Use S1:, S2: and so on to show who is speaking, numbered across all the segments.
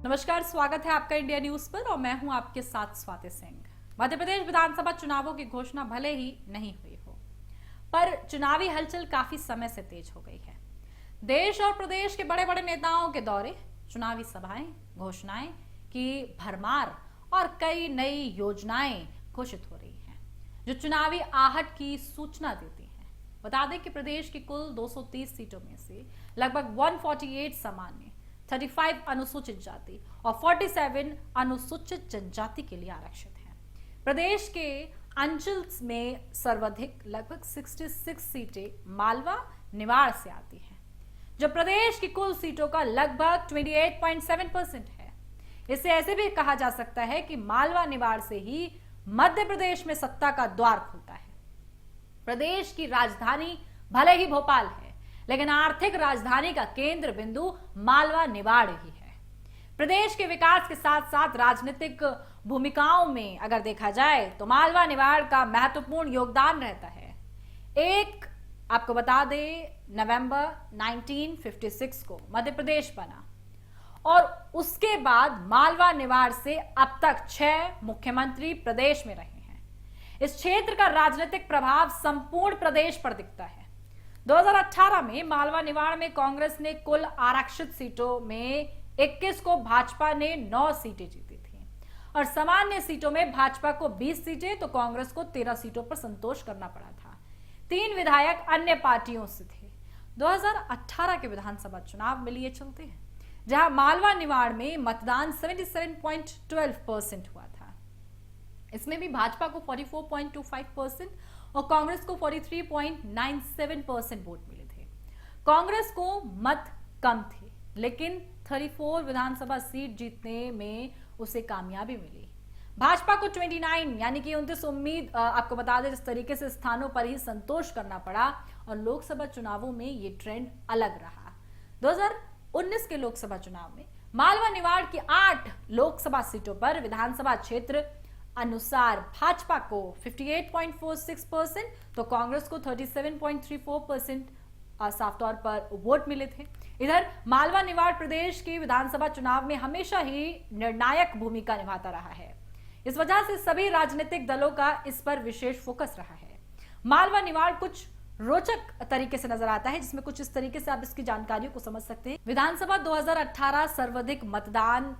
S1: नमस्कार, स्वागत है आपका इंडिया न्यूज पर और मैं हूं आपके साथ स्वाति सिंह। मध्य प्रदेश विधानसभा चुनावों की घोषणा भले ही नहीं हुई हो, पर चुनावी हलचल काफी समय से तेज हो गई है। देश और प्रदेश के बड़े बड़े नेताओं के दौरे, चुनावी सभाएं, घोषणाएं की भरमार और कई नई योजनाएं घोषित हो रही हैं, जो चुनावी आहट की सूचना देती हैं। बता दें कि प्रदेश की कुल 230 सीटों में से लगभग 148 सामान्य, 35 अनुसूचित जाति और 47 अनुसूचित जनजाति के लिए आरक्षित है। प्रदेश के अंचल में सर्वाधिक लगभग 66 सीटें मालवा निवाड़ से आती हैं, जो प्रदेश की कुल सीटों का लगभग 28.7% है। इसे ऐसे भी कहा जा सकता है कि मालवा निवाड़ से ही मध्य प्रदेश में सत्ता का द्वार खुलता है। प्रदेश की राजधानी भले ही भोपाल है, लेकिन आर्थिक राजधानी का केंद्र बिंदु मालवा निवाड़ ही है। प्रदेश के विकास के साथ साथ राजनीतिक भूमिकाओं में अगर देखा जाए तो मालवा निवाड़ का महत्वपूर्ण योगदान रहता है। एक आपको बता दें, नवंबर 1956 को मध्य प्रदेश बना और उसके बाद मालवा निवाड़ से अब तक 6 मुख्यमंत्री प्रदेश में रहे हैं। इस क्षेत्र का राजनीतिक प्रभाव संपूर्ण प्रदेश पर दिखता है। 2018 में मालवा निवाड़ में कांग्रेस ने कुल आरक्षित सीटों में 21 को, भाजपा ने 9 सीटें जीती थी और सामान्य सीटों में भाजपा को 20 सीटें तो कांग्रेस को 13 सीटों पर संतोष करना पड़ा था। 3 विधायक अन्य पार्टियों से थे। 2018 के विधानसभा चुनाव में लिए चलते हैं, जहां मालवा निवाड़ में मतदान 77.12% हुआ था। इसमें भी भाजपा को 44.25% और कांग्रेस को 43.97% वोट मिले थे। कांग्रेस को मत कम थे, लेकिन 34 विधानसभा सीट जीतने में उसे कामयाबी मिली। भाजपा को 29 यानी कि 29 उम्मीद आपको बता दें जिस तरीके से स्थानों पर ही संतोष करना पड़ा और लोकसभा चुनावों में ये ट्रेंड अलग रहा। 2019 के लोकसभा चुनाव में मालवा निवाड़ की 8 लोकसभा सीटों पर विधानसभा क्षेत्र अनुसार भाजपा को 58.46% तो कांग्रेस को 37.34% साफ तौर पर वोट मिले थे। इधर मालवा निवाड़ प्रदेश की विधानसभा चुनाव में हमेशा ही निर्णायक भूमिका निभाता रहा है। इस वजह से सभी राजनीतिक दलों का इस पर विशेष फोकस रहा है। मालवा निवाड़ कुछ रोचक तरीके से नजर आता है, जिसमें कुछ इस तरीके से आप इसकी जानकारियों को समझ सकते हैं। विधानसभा 2018 सर्वाधिक मतदान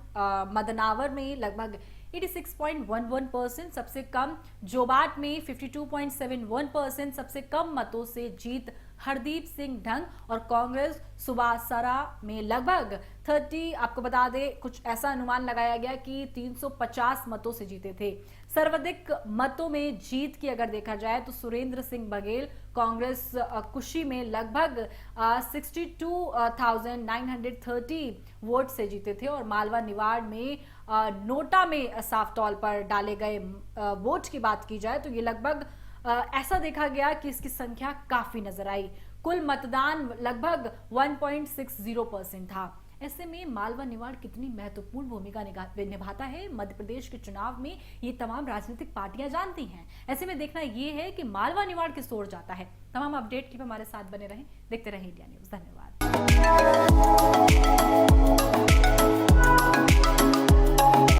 S1: मदनावर में लगभग 86.11%, सबसे कम जोबाट में 52.71%, सबसे कम मतों से जीत हरदीप सिंह ढंग और कांग्रेस सुबासरा में लगभग 30 आपको बता दें कुछ ऐसा अनुमान लगाया गया कि 350 मतों से जीते थे। सर्वाधिक मतों में जीत की अगर देखा जाए तो सुरेंद्र सिंह बघेल कांग्रेस कुशी में लगभग 62,930 वोट से जीते थे और मालवा निवाड़ में नोटा में साफ तौर पर डाले गए वोट की बात की जाए तो ये लगभग ऐसा देखा गया कि इसकी संख्या काफी नजर आई। कुल मतदान लगभग 1.60% था। ऐसे में मालवा निवाड़ कितनी महत्वपूर्ण भूमिका निभाता है मध्य प्रदेश के चुनाव में, ये तमाम राजनीतिक पार्टियां जानती हैं। ऐसे में देखना ये है कि मालवा निवाड़ किस ओर जाता है। तमाम अपडेट के लिए हमारे साथ बने रहें, देखते रहें इंडिया न्यूज। धन्यवाद।